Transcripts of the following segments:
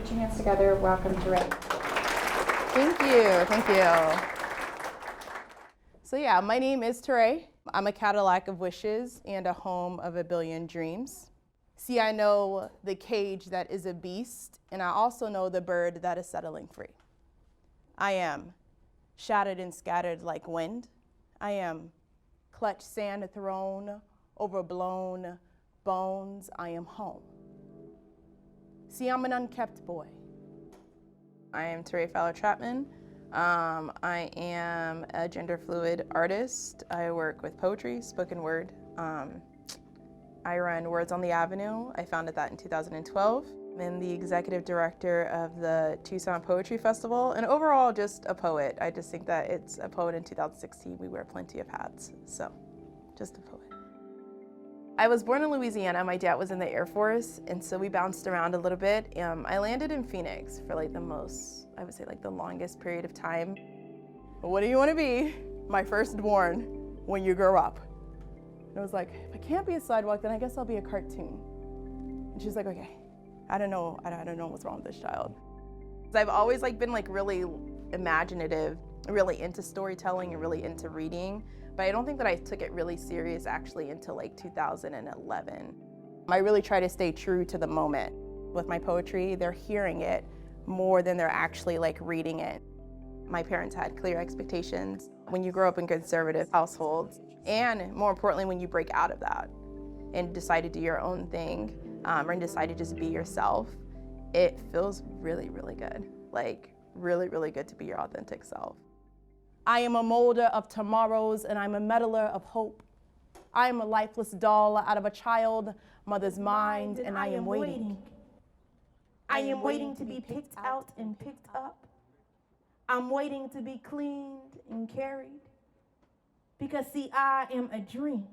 Put your hands together. Welcome, Teré. Thank you, thank you. So yeah, my name is Teré. I'm a Cadillac of wishes and a home of a billion dreams. See, I know the cage that is a beast, and I also know the bird that is settling free. I am shattered and scattered like wind. I am clutched sand thrown, overblown bones. I am home. See, I'm an unkept boy. I am Tere Fowler-Chapman. I am a gender fluid artist. I work with poetry, spoken word. I run Words on the Avenue. I founded that in 2012. I'm the executive director of the Tucson Poetry Festival, and overall just a poet. I just think that it's a poet in 2016. We wear plenty of hats, so just a poet. I was born in Louisiana. My dad was in the Air Force, and so we bounced around a little bit. I landed in Phoenix for like the longest period of time. What do you want to be? My firstborn when you grow up. And I was like, if I can't be a sidewalk, then I guess I'll be a cartoon. And she's like, okay, I don't know what's wrong with this child. I've always been really imaginative, really into storytelling and really into reading. But I don't think that I took it really serious actually until 2011. I really try to stay true to the moment. With my poetry, they're hearing it more than they're actually reading it. My parents had clear expectations. When you grow up in conservative households, and more importantly, when you break out of that and decide to do your own thing, and decide to just be yourself, it feels really, really good. Really, really good to be your authentic self. I am a molder of tomorrows, and I'm a meddler of hope. I am a lifeless doll out of a child mother's mind, and I am waiting. I am waiting to be picked out and picked up. I'm waiting to be cleaned and carried. Because see, I am a dream.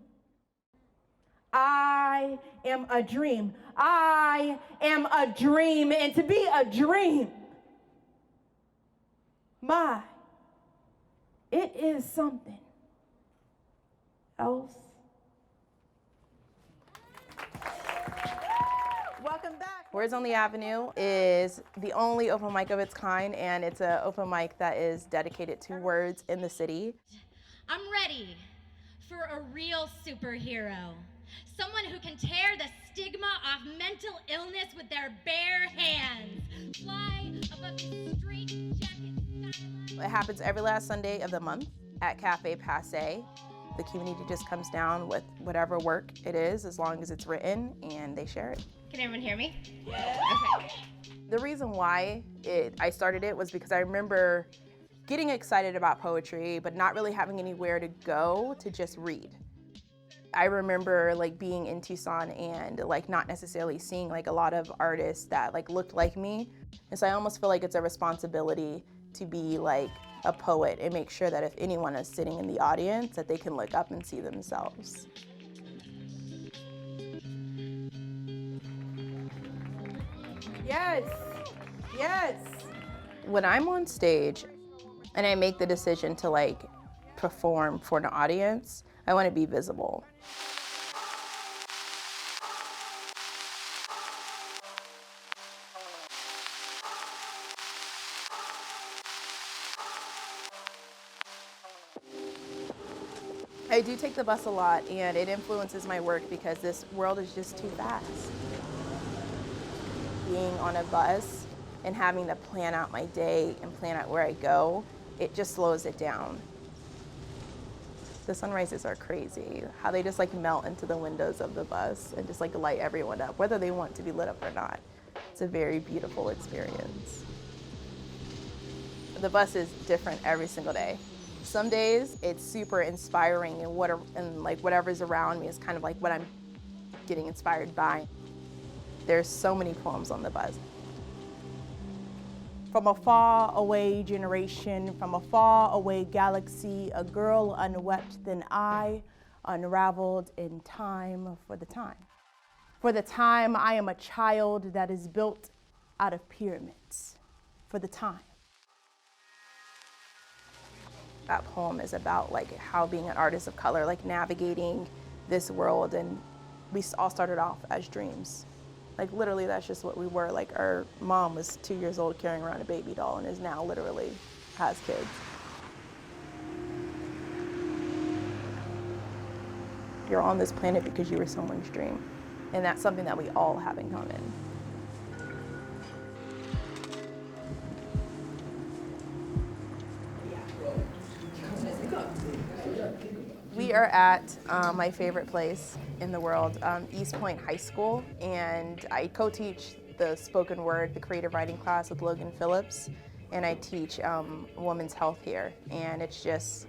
I am a dream. I am a dream, and to be a dream, it is something else. Welcome back. Words on the Avenue is the only open mic of its kind, and it's an open mic that is dedicated to words in the city. I'm ready for a real superhero. Someone who can tear the stigma off mental illness with their bare hands. Fly above the straight jacket skyline. It happens every last Sunday of the month at Cafe Passe. The community just comes down with whatever work it is, as long as it's written, and they share it. Can everyone hear me? Yeah. Okay. The reason why I started it was because I remember getting excited about poetry, but not really having anywhere to go to just read. I remember being in Tucson and not necessarily seeing a lot of artists that looked like me. And so I almost feel like it's a responsibility to be a poet and make sure that if anyone is sitting in the audience that they can look up and see themselves. Yes, yes. When I'm on stage and I make the decision to perform for an audience, I want to be visible. I do take the bus a lot, and it influences my work because this world is just too fast. Being on a bus and having to plan out my day and plan out where I go, it just slows it down. The sunrises are crazy, how they just melt into the windows of the bus and just light everyone up, whether they want to be lit up or not. It's a very beautiful experience. The bus is different every single day. Some days it's super inspiring, and whatever's around me is kind of what I'm getting inspired by. There's so many poems on the bus. From a far away generation, from a far away galaxy, a girl unwept, then I unraveled in time for the time. For the time, I am a child that is built out of pyramids. For the time. That poem is about how being an artist of color, navigating this world, and we all started off as dreams. Like literally that's just what we were. Like our mom was 2 years old carrying around a baby doll and is now literally has kids. You're on this planet because you were someone's dream. And that's something that we all have in common. We are at my favorite place in the world, East Point High School, and I co-teach the spoken word, the creative writing class with Logan Phillips, and I teach women's health here. And it's just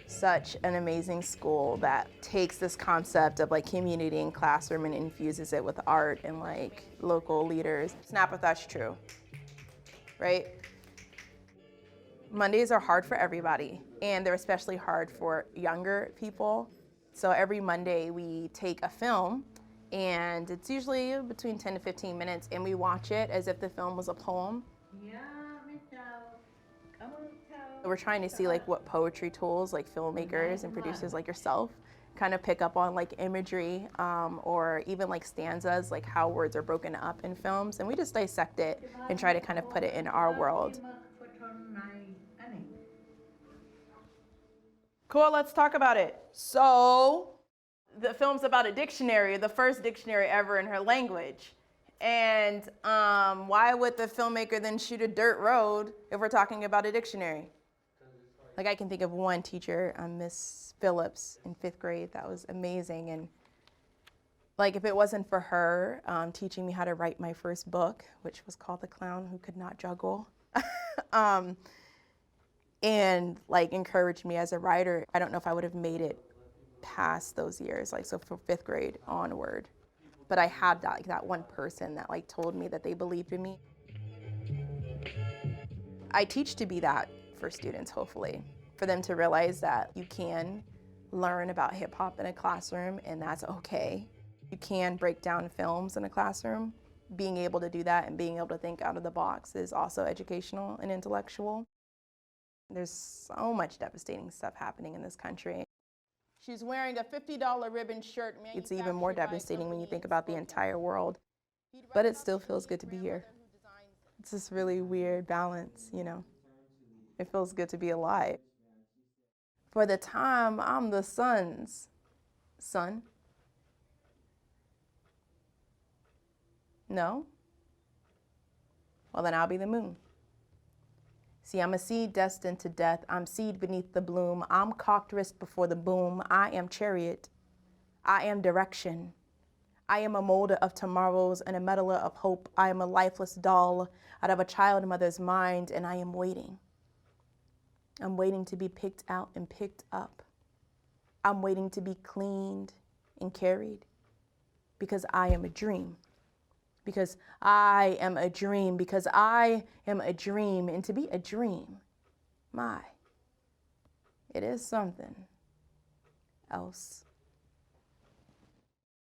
such an amazing school that takes this concept of like community in classroom and infuses it with art and like local leaders. Snap if that's true, right? Mondays are hard for everybody, and they're especially hard for younger people. So every Monday we take a film, and it's usually between 10 to 15 minutes, and we watch it as if the film was a poem. We're trying to see like what poetry tools like filmmakers and producers like yourself kind of pick up on, like imagery or even like stanzas, like how words are broken up in films, and we just dissect it and try to kind of put it in our world. Cool, let's talk about it. So the film's about a dictionary, the first dictionary ever in her language. And why would the filmmaker then shoot a dirt road if we're talking about a dictionary? Like I can think of one teacher, Miss Phillips in 5th grade, that was amazing. And like if it wasn't for her teaching me how to write my first book, which was called The Clown Who Could Not Juggle, and like encouraged me as a writer, I don't know if I would have made it past those years, like so from 5th grade onward. But I had that, like, that one person that like told me that they believed in me. I teach to be that for students, hopefully, for them to realize that you can learn about hip hop in a classroom and that's okay. You can break down films in a classroom. Being able to do that and being able to think out of the box is also educational and intellectual. There's so much devastating stuff happening in this country. She's wearing a $50 ribbon shirt. It's even more devastating when you think about the entire world. But it still feels good to be here. It's this really weird balance, you know. It feels good to be alive. For the time, I'm the sun's son. No? Well, then I'll be the moon. See, I'm a seed destined to death. I'm seed beneath the bloom. I'm cocked wrist before the boom. I am chariot. I am direction. I am a molder of tomorrows and a meddler of hope. I am a lifeless doll out of a child mother's mind, and I am waiting. I'm waiting to be picked out and picked up. I'm waiting to be cleaned and carried because I am a dream. Because I am a dream, because I am a dream, and to be a dream, my, it is something else.